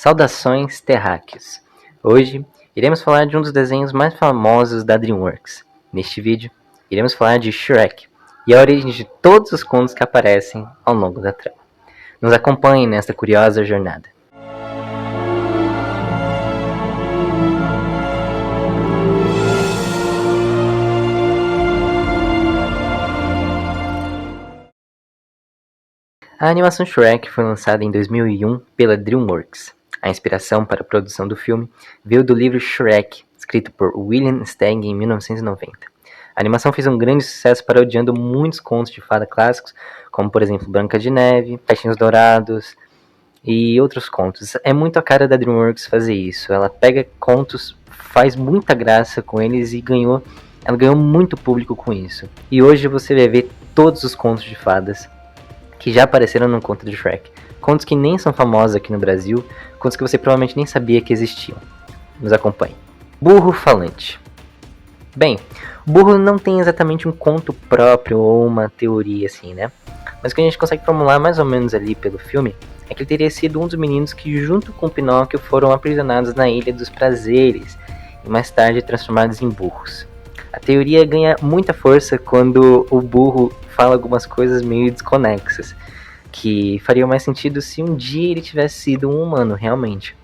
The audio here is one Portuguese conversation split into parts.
Saudações terráqueos! Hoje iremos falar de um dos desenhos mais famosos da DreamWorks. Neste vídeo, iremos falar de Shrek e a origem de todos os contos que aparecem ao longo da trama. Nos acompanhe nesta curiosa jornada. A animação Shrek foi lançada em 2001 pela DreamWorks. A inspiração para a produção do filme veio do livro Shrek, escrito por William Steig em 1990. A animação fez um grande sucesso parodiando muitos contos de fada clássicos, como por exemplo Branca de Neve, Peixinhos Dourados e outros contos. É muito a cara da DreamWorks fazer isso. Ela pega contos, faz muita graça com eles e ela ganhou muito público com isso. E hoje você vai ver todos os contos de fadas que já apareceram no conto de Shrek. Contos que nem são famosos aqui no Brasil, contos que você provavelmente nem sabia que existiam. Nos acompanhe. Burro falante. Bem, o burro não tem exatamente um conto próprio ou uma teoria assim, né? Mas o que a gente consegue formular mais ou menos ali pelo filme é que ele teria sido um dos meninos que junto com Pinóquio foram aprisionados na Ilha dos Prazeres e mais tarde transformados em burros. A teoria ganha muita força quando o burro fala algumas coisas meio desconexas, que fariam mais sentido se um dia ele tivesse sido um humano realmente.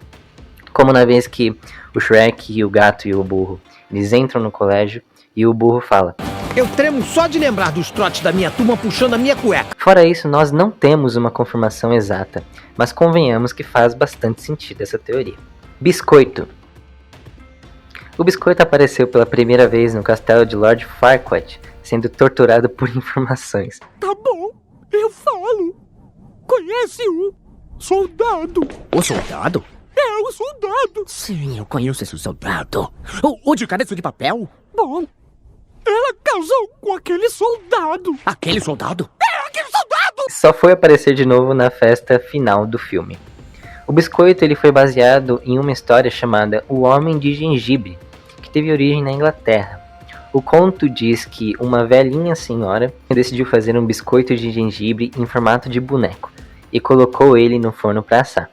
Como na vez que o Shrek e o gato e o burro, eles entram no colégio e o burro fala: "Eu tremo só de lembrar dos trotes da minha turma puxando a minha cueca." Fora isso, nós não temos uma confirmação exata, mas convenhamos que faz bastante sentido essa teoria. Biscoito. O Biscoito apareceu pela primeira vez no castelo de Lord Farquaad, sendo torturado por informações. Tá bom, eu falo. Conhece o soldado? O soldado? É, o soldado. Sim, eu conheço esse soldado. O de cabeça de papel? Bom, ela casou com aquele soldado. Aquele soldado? É, aquele soldado! Só foi aparecer de novo na festa final do filme. O Biscoito ele foi baseado em uma história chamada O Homem de Gengibre, que teve origem na Inglaterra. O conto diz que uma velhinha senhora decidiu fazer um biscoito de gengibre em formato de boneco e colocou ele no forno para assar.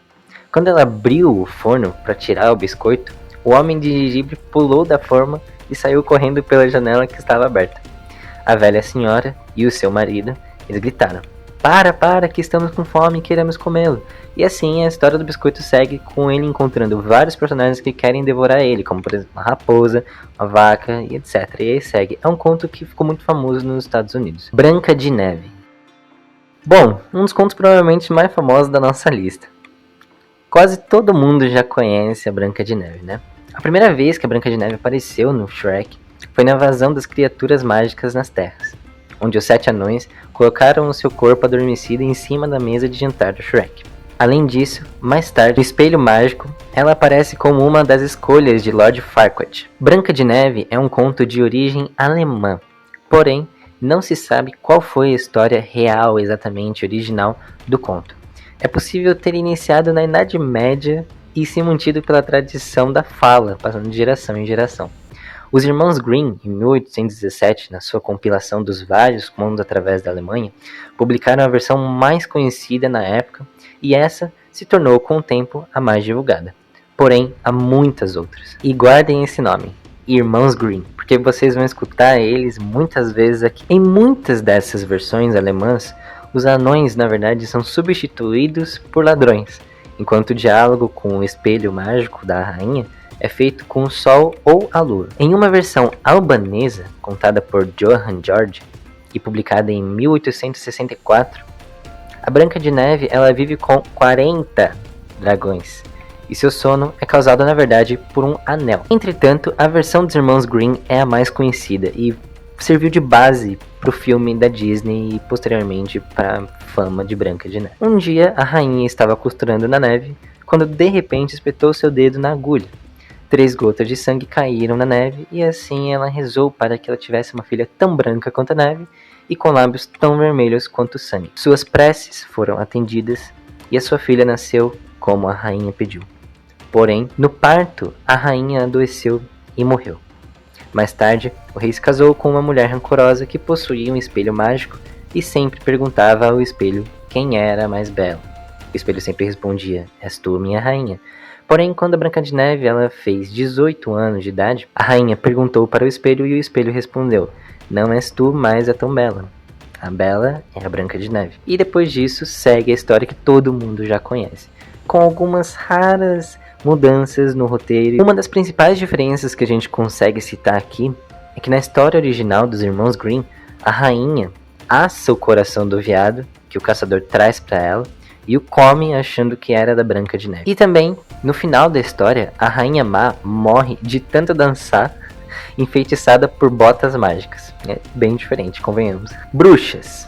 Quando ela abriu o forno para tirar o biscoito, o homem de gengibre pulou da forma e saiu correndo pela janela que estava aberta. A velha senhora e o seu marido, eles gritaram: Para, que estamos com fome e queremos comê-lo." E assim a história do biscoito segue, com ele encontrando vários personagens que querem devorar ele, como por exemplo uma raposa, uma vaca e etc. E aí segue. É um conto que ficou muito famoso nos Estados Unidos. Branca de Neve. Bom, um dos contos provavelmente mais famosos da nossa lista. Quase todo mundo já conhece a Branca de Neve, né? A primeira vez que a Branca de Neve apareceu no Shrek foi na invasão das criaturas mágicas nas terras, onde os 7 anões colocaram o seu corpo adormecido em cima da mesa de jantar do Shrek. Além disso, mais tarde, no Espelho Mágico, ela aparece como uma das escolhas de Lord Farquaad. Branca de Neve é um conto de origem alemã, porém, não se sabe qual foi a história real exatamente original do conto. É possível ter iniciado na Idade Média e se mantido pela tradição da fala, passando de geração em geração. Os irmãos Grimm, em 1817, na sua compilação dos vários contos através da Alemanha, publicaram a versão mais conhecida na época, e essa se tornou com o tempo a mais divulgada. Porém, há muitas outras. E guardem esse nome, Irmãos Grimm, porque vocês vão escutar eles muitas vezes aqui. Em muitas dessas versões alemãs, os anões na verdade são substituídos por ladrões, enquanto o diálogo com o espelho mágico da rainha é feito com o sol ou a lua. Em uma versão albanesa, contada por Johann George e publicada em 1864, a Branca de Neve ela vive com 40 dragões, e seu sono é causado na verdade por um anel. Entretanto, a versão dos irmãos Grimm é a mais conhecida e serviu de base para o filme da Disney e posteriormente para a fama de Branca de Neve. Um dia, a rainha estava costurando na neve, quando de repente espetou seu dedo na agulha. 3 gotas de sangue caíram na neve e assim ela rezou para que ela tivesse uma filha tão branca quanto a neve e com lábios tão vermelhos quanto o sangue. Suas preces foram atendidas e a sua filha nasceu como a rainha pediu. Porém, no parto, a rainha adoeceu e morreu. Mais tarde, o rei se casou com uma mulher rancorosa que possuía um espelho mágico e sempre perguntava ao espelho quem era a mais bela. O espelho sempre respondia: és tu, minha rainha. Porém, quando a Branca de Neve ela fez 18 anos de idade, a rainha perguntou para o espelho e o espelho respondeu: não és tu mais a tão bela. A Bela é a Branca de Neve. E depois disso segue a história que todo mundo já conhece, com algumas raras mudanças no roteiro. Uma das principais diferenças que a gente consegue citar aqui é que na história original dos Irmãos Grimm, a rainha assa o coração do veado que o caçador traz para ela e o come achando que era da Branca de Neve. E também, no final da história, a rainha má morre de tanto dançar enfeitiçada por botas mágicas. É bem diferente, convenhamos. Bruxas.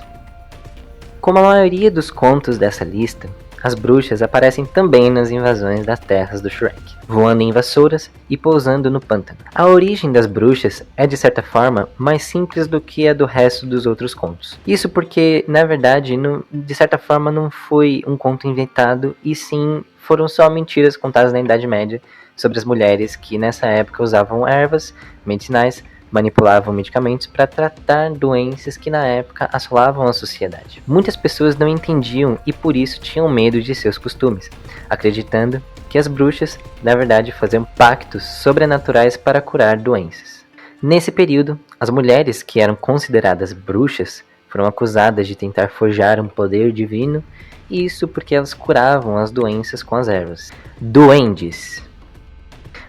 Como a maioria dos contos dessa lista, as bruxas aparecem também nas invasões das terras do Shrek, voando em vassouras e pousando no pântano. A origem das bruxas é de certa forma mais simples do que a do resto dos outros contos. Isso porque, na verdade, de certa forma não foi um conto inventado, e sim foram só mentiras contadas na Idade Média sobre as mulheres que nessa época usavam ervas medicinais, manipulavam medicamentos para tratar doenças que na época assolavam a sociedade. Muitas pessoas não entendiam e por isso tinham medo de seus costumes, acreditando que as bruxas, na verdade, faziam pactos sobrenaturais para curar doenças. Nesse período, as mulheres que eram consideradas bruxas foram acusadas de tentar forjar um poder divino, e isso porque elas curavam as doenças com as ervas. Duendes.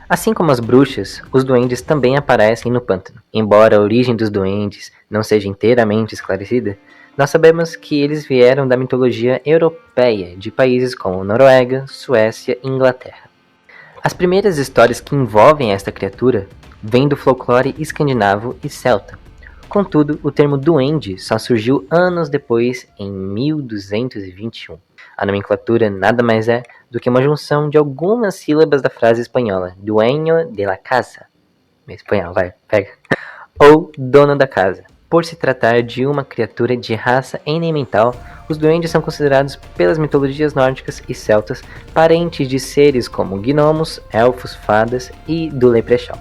Assim como as bruxas, os duendes também aparecem no pântano. Embora a origem dos duendes não seja inteiramente esclarecida, nós sabemos que eles vieram da mitologia europeia, de países como Noruega, Suécia e Inglaterra. As primeiras histórias que envolvem esta criatura vêm do folclore escandinavo e celta. Contudo, o termo duende só surgiu anos depois, em 1221. A nomenclatura nada mais é do que uma junção de algumas sílabas da frase espanhola dueño de la casa. Espanhol, vai, pega. Ou dono da casa. Por se tratar de uma criatura de raça elemental, os duendes são considerados pelas mitologias nórdicas e celtas parentes de seres como gnomos, elfos, fadas e do leprechaun.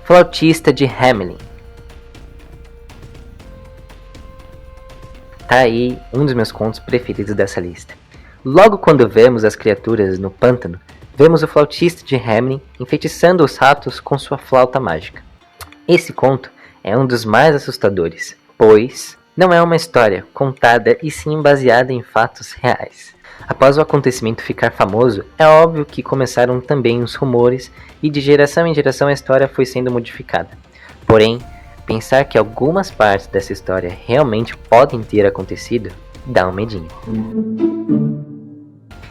Flautista de Hamelin. Tá aí um dos meus contos preferidos dessa lista. Logo quando vemos as criaturas no pântano, vemos o flautista de Hamelin enfeitiçando os ratos com sua flauta mágica. Esse conto é um dos mais assustadores, pois não é uma história contada e sim baseada em fatos reais. Após o acontecimento ficar famoso, é óbvio que começaram também os rumores e de geração em geração a história foi sendo modificada. Porém, pensar que algumas partes dessa história realmente podem ter acontecido dá um medinho.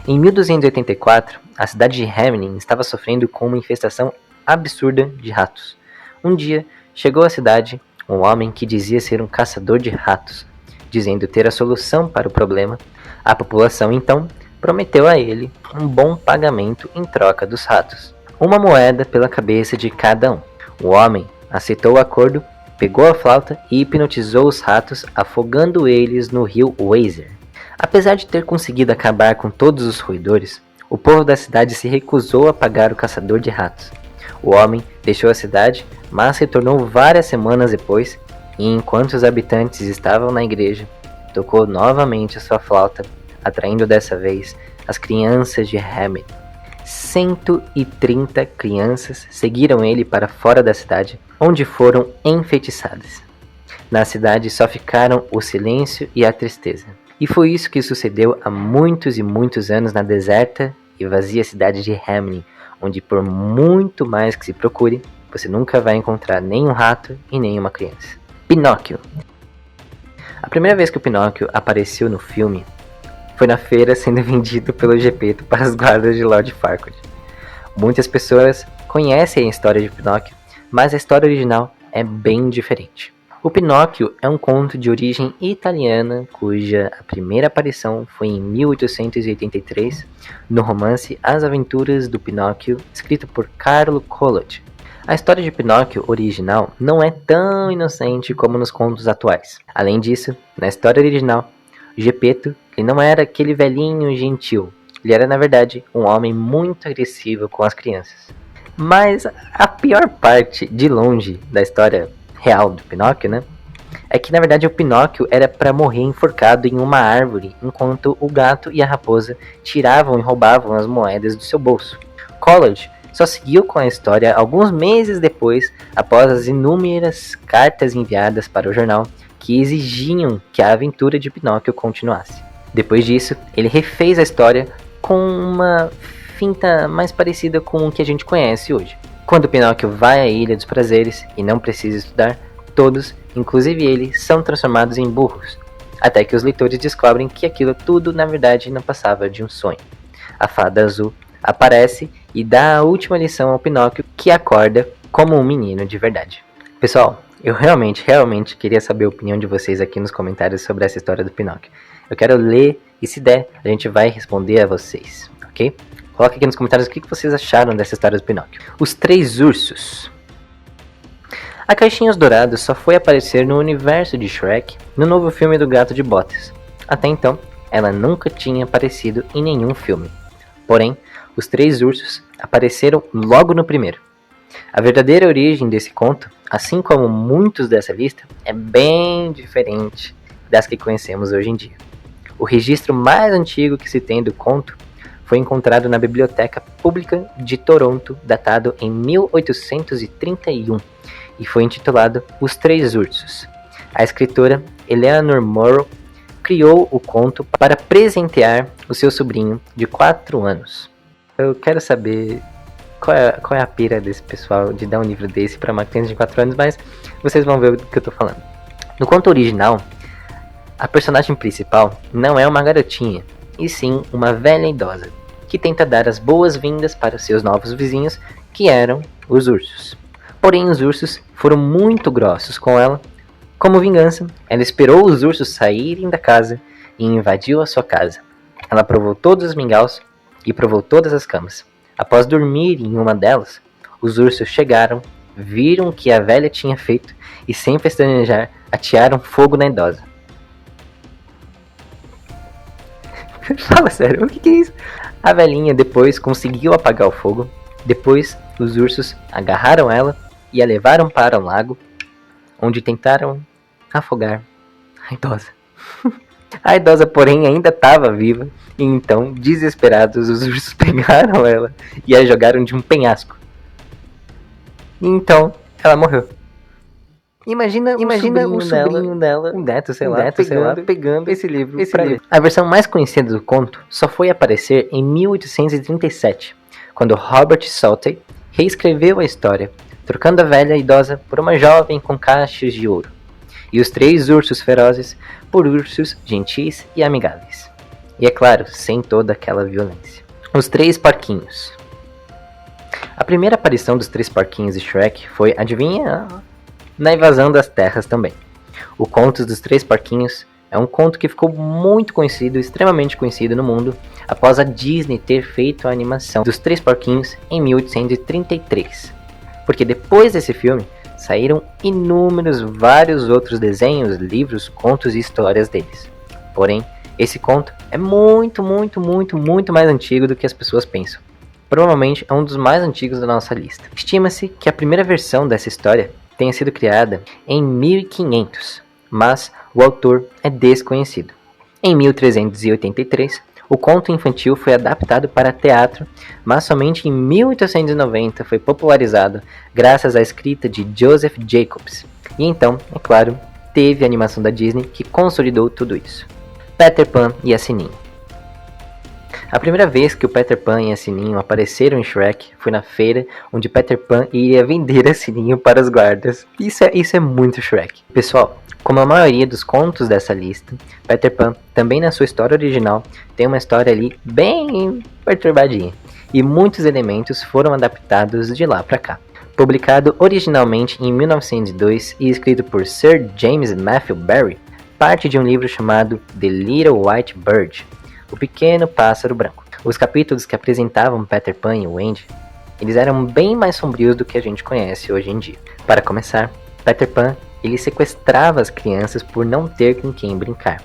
Em 1284, a cidade de Hamelin estava sofrendo com uma infestação absurda de ratos. Um dia, chegou à cidade um homem que dizia ser um caçador de ratos. Dizendo ter a solução para o problema, a população então prometeu a ele um bom pagamento em troca dos ratos. Uma moeda pela cabeça de cada um. O homem aceitou o acordo, pegou a flauta e hipnotizou os ratos, afogando eles no rio Weser. Apesar de ter conseguido acabar com todos os roedores, o povo da cidade se recusou a pagar o caçador de ratos. O homem deixou a cidade, mas retornou várias semanas depois, e enquanto os habitantes estavam na igreja, tocou novamente a sua flauta, atraindo dessa vez as crianças de Hamelin. 130 crianças seguiram ele para fora da cidade, onde foram enfeitiçadas. Na cidade só ficaram o silêncio e a tristeza. E foi isso que sucedeu há muitos e muitos anos na deserta e vazia cidade de Hamelin, onde por muito mais que se procure, você nunca vai encontrar nem um rato e nem uma criança. Pinóquio. A primeira vez que o Pinóquio apareceu no filme foi na feira sendo vendido pelo Gepeto para as guardas de Lord Farquaad. Muitas pessoas conhecem a história de Pinóquio, mas a história original é bem diferente. O Pinóquio é um conto de origem italiana, cuja primeira aparição foi em 1883, no romance As Aventuras do Pinóquio, escrito por Carlo Collodi. A história de Pinóquio original não é tão inocente como nos contos atuais. Além disso, na história original, Gepeto ele não era aquele velhinho gentil, ele era na verdade um homem muito agressivo com as crianças. Mas a pior parte, de longe, da história real do Pinóquio, né, é que na verdade o Pinóquio era para morrer enforcado em uma árvore, enquanto o gato e a raposa tiravam e roubavam as moedas do seu bolso. Coolidge só seguiu com a história alguns meses depois, após as inúmeras cartas enviadas para o jornal que exigiam que a aventura de Pinóquio continuasse. Depois disso, ele refez a história com uma finta mais parecida com o que a gente conhece hoje. Quando Pinóquio vai à Ilha dos Prazeres e não precisa estudar, todos, inclusive ele, são transformados em burros, até que os leitores descobrem que aquilo tudo na verdade não passava de um sonho. A Fada Azul aparece e dá a última lição ao Pinóquio, que acorda como um menino de verdade. Pessoal, eu realmente queria saber a opinião de vocês aqui nos comentários sobre essa história do Pinóquio. Eu quero ler e se der, a gente vai responder a vocês, ok? Coloque aqui nos comentários o que vocês acharam dessa história do Pinóquio. Os Três Ursos. A Caixinhos Dourados só foi aparecer no universo de Shrek no novo filme do Gato de Botas. Até então, ela nunca tinha aparecido em nenhum filme. Porém, os Três Ursos apareceram logo no primeiro. A verdadeira origem desse conto, assim como muitos dessa lista, é bem diferente das que conhecemos hoje em dia. O registro mais antigo que se tem do conto foi encontrado na Biblioteca Pública de Toronto, datado em 1831, e foi intitulado Os Três Ursos. A escritora Eleanor Morrow criou o conto para presentear o seu sobrinho de 4 anos. Eu quero saber qual é a pira desse pessoal de dar um livro desse para uma criança de 4 anos, mas vocês vão ver o que eu tô falando. No conto original, a personagem principal não é uma garotinha, e sim uma velha idosa, que tenta dar as boas-vindas para seus novos vizinhos, que eram os ursos. Porém, os ursos foram muito grossos com ela. Como vingança, ela esperou os ursos saírem da casa e invadiu a sua casa. Ela provou todos os mingaus e provou todas as camas. Após dormir em uma delas, os ursos chegaram, viram o que a velha tinha feito e, sem pestanejar, atearam fogo na idosa. Fala sério, o que é isso? A velhinha depois conseguiu apagar o fogo. Depois, os ursos agarraram ela e a levaram para um lago, onde tentaram afogar a idosa. A idosa, porém, ainda estava viva, e então, desesperados, os ursos pegaram ela e a jogaram de um penhasco. E então, ela morreu. Imagina o sobrinho dela, um neto, sei lá, pegando esse livro. A versão mais conhecida do conto só foi aparecer em 1837, quando Robert Southey reescreveu a história, trocando a velha idosa por uma jovem com cachos de ouro, e os 3 ursos ferozes por ursos gentis e amigáveis. E é claro, sem toda aquela violência. Os 3 porquinhos. A primeira aparição dos 3 porquinhos de Shrek foi, adivinha, na invasão das terras também. O Conto dos 3 Porquinhos é um conto que ficou muito conhecido, extremamente conhecido no mundo, após a Disney ter feito a animação dos 3 Porquinhos em 1833. Porque depois desse filme, saíram vários outros desenhos, livros, contos e histórias deles. Porém, esse conto é muito mais antigo do que as pessoas pensam. Provavelmente é um dos mais antigos da nossa lista. Estima-se que a primeira versão dessa história tenha sido criada em 1500, mas o autor é desconhecido. Em 1383, o conto infantil foi adaptado para teatro, mas somente em 1890 foi popularizado graças à escrita de Joseph Jacobs. E então, é claro, teve a animação da Disney que consolidou tudo isso. Peter Pan e a Sininho. A primeira vez que o Peter Pan e a Sininho apareceram em Shrek foi na feira, onde Peter Pan iria vender a Sininho para os guardas. Isso é muito Shrek. Pessoal, como a maioria dos contos dessa lista, Peter Pan, também na sua história original, tem uma história ali bem perturbadinha. E muitos elementos foram adaptados de lá para cá. Publicado originalmente em 1902 e escrito por Sir James Matthew Barrie, parte de um livro chamado The Little White Bird, O Pequeno Pássaro Branco. Os capítulos que apresentavam Peter Pan e Wendy, eles eram bem mais sombrios do que a gente conhece hoje em dia. Para começar, Peter Pan, ele sequestrava as crianças por não ter com quem brincar.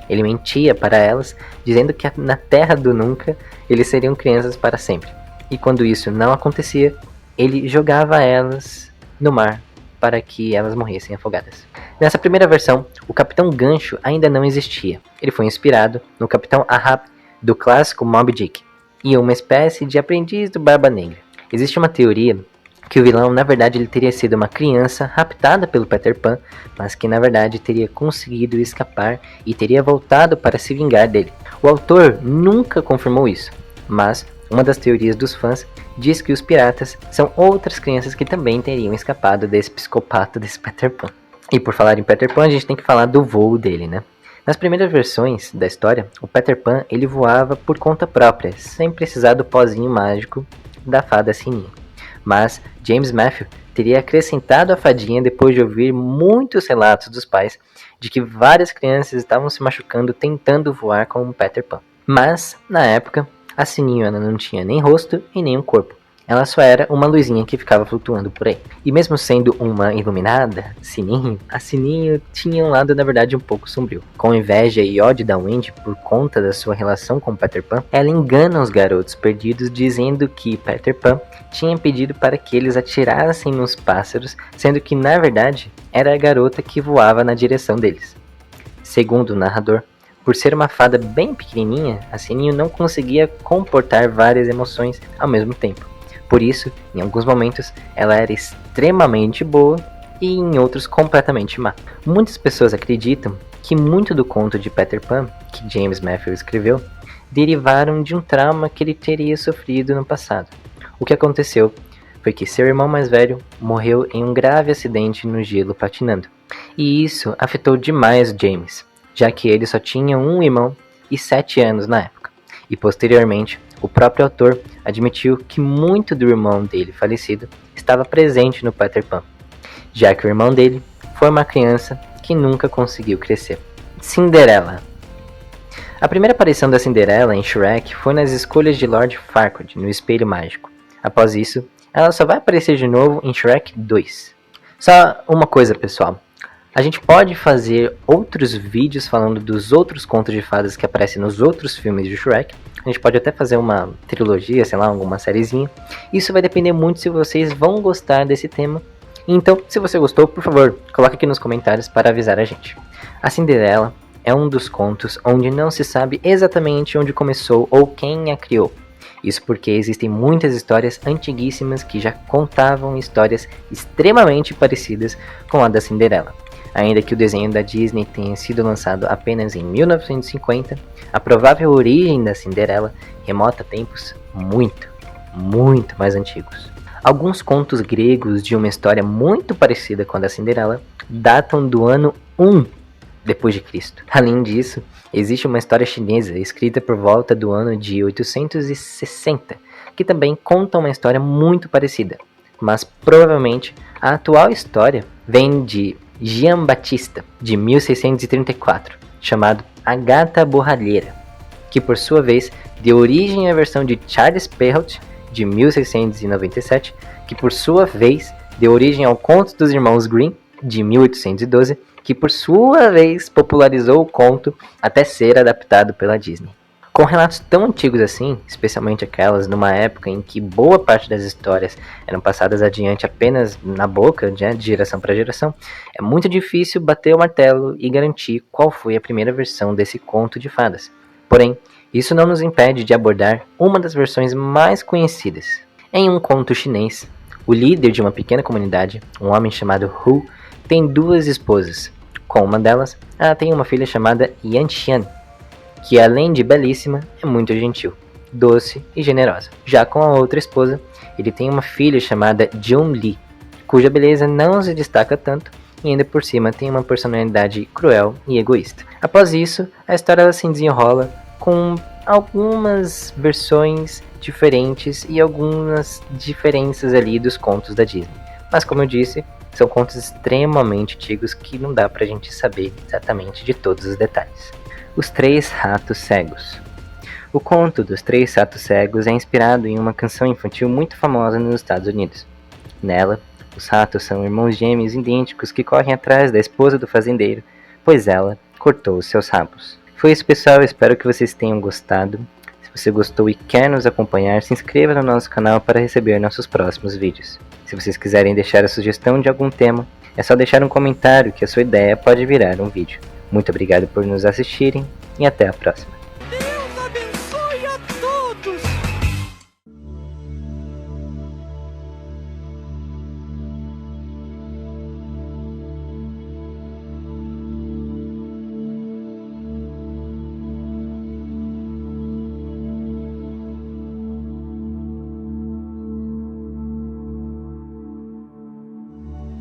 Ele mentia para elas, dizendo que na Terra do Nunca, eles seriam crianças para sempre. E quando isso não acontecia, ele jogava elas no mar para que elas morressem afogadas. Nessa primeira versão, o Capitão Gancho ainda não existia. Ele foi inspirado no Capitão Ahab do clássico Moby Dick e uma espécie de aprendiz do Barba Negra. Existe uma teoria que o vilão, na verdade, ele teria sido uma criança raptada pelo Peter Pan, mas que, na verdade, teria conseguido escapar e teria voltado para se vingar dele. O autor nunca confirmou isso, mas uma das teorias dos fãs diz que os piratas são outras crianças que também teriam escapado desse psicopata, desse Peter Pan. E por falar em Peter Pan, a gente tem que falar do voo dele, né? Nas primeiras versões da história, o Peter Pan ele voava por conta própria, sem precisar do pozinho mágico da fada sininha. Mas James Matthew teria acrescentado a fadinha depois de ouvir muitos relatos dos pais de que várias crianças estavam se machucando tentando voar como Peter Pan. Mas, na época, a Sininho ela não tinha nem rosto e nem um corpo. Ela só era uma luzinha que ficava flutuando por aí. E mesmo sendo uma iluminada, Sininho, a Sininho tinha um lado na verdade um pouco sombrio. Com inveja e ódio da Wendy por conta da sua relação com Peter Pan, ela engana os garotos perdidos dizendo que Peter Pan tinha pedido para que eles atirassem nos pássaros, sendo que na verdade era a garota que voava na direção deles. Segundo o narrador, por ser uma fada bem pequenininha, a Sininho não conseguia comportar várias emoções ao mesmo tempo. Por isso, em alguns momentos, ela era extremamente boa e em outros completamente má. Muitas pessoas acreditam que muito do conto de Peter Pan, que James Matthew escreveu, derivaram de um trauma que ele teria sofrido no passado. O que aconteceu foi que seu irmão mais velho morreu em um grave acidente no gelo patinando. E isso afetou demais o James, já que ele só tinha um irmão e 7 anos na época. E posteriormente, o próprio autor admitiu que muito do irmão dele falecido estava presente no Peter Pan, já que o irmão dele foi uma criança que nunca conseguiu crescer. Cinderela. A primeira aparição da Cinderela em Shrek foi nas escolhas de Lord Farquaad no Espelho Mágico. Após isso, ela só vai aparecer de novo em Shrek 2. Só uma coisa, pessoal. A gente pode fazer outros vídeos falando dos outros contos de fadas que aparecem nos outros filmes de Shrek. A gente pode até fazer uma trilogia, sei lá, alguma sériezinha. Isso vai depender muito se vocês vão gostar desse tema. Então, se você gostou, por favor, coloque aqui nos comentários para avisar a gente. A Cinderela é um dos contos onde não se sabe exatamente onde começou ou quem a criou. Isso porque existem muitas histórias antiguíssimas que já contavam histórias extremamente parecidas com a da Cinderela. Ainda que o desenho da Disney tenha sido lançado apenas em 1950, a provável origem da Cinderela remota a tempos muito mais antigos. Alguns contos gregos de uma história muito parecida com a da Cinderela datam do ano 1 depois de Cristo. Além disso, existe uma história chinesa escrita por volta do ano de 860, que também conta uma história muito parecida, mas provavelmente a atual história vem de Jean Baptista, de 1634, chamado A Gata Borralheira, que por sua vez deu origem à versão de Charles Perrault, de 1697, que por sua vez deu origem ao Conto dos Irmãos Grimm, de 1812, que por sua vez popularizou o conto até ser adaptado pela Disney. Com relatos tão antigos assim, especialmente aquelas numa época em que boa parte das histórias eram passadas adiante apenas na boca, de geração para geração, é muito difícil bater o martelo e garantir qual foi a primeira versão desse conto de fadas. Porém, isso não nos impede de abordar uma das versões mais conhecidas. Em um conto chinês, o líder de uma pequena comunidade, um homem chamado Hu, tem 2 esposas. Com uma delas, ela tem uma filha chamada Yanxian, que além de belíssima, é muito gentil, doce e generosa. Já com a outra esposa, ele tem uma filha chamada Jun-Li, cuja beleza não se destaca tanto e ainda por cima tem uma personalidade cruel e egoísta. Após isso, a história ela se desenrola com algumas versões diferentes e algumas diferenças ali dos contos da Disney. Mas como eu disse, são contos extremamente antigos que não dá pra gente saber exatamente de todos os detalhes. Os 3 Ratos Cegos. O conto dos 3 ratos cegos é inspirado em uma canção infantil muito famosa nos Estados Unidos. Nela, os ratos são irmãos gêmeos idênticos que correm atrás da esposa do fazendeiro, pois ela cortou os seus rabos. Foi isso, pessoal, espero que vocês tenham gostado. Se você gostou e quer nos acompanhar, se inscreva no nosso canal para receber nossos próximos vídeos. Se vocês quiserem deixar a sugestão de algum tema, é só deixar um comentário que a sua ideia pode virar um vídeo. Muito obrigado por nos assistirem e até a próxima.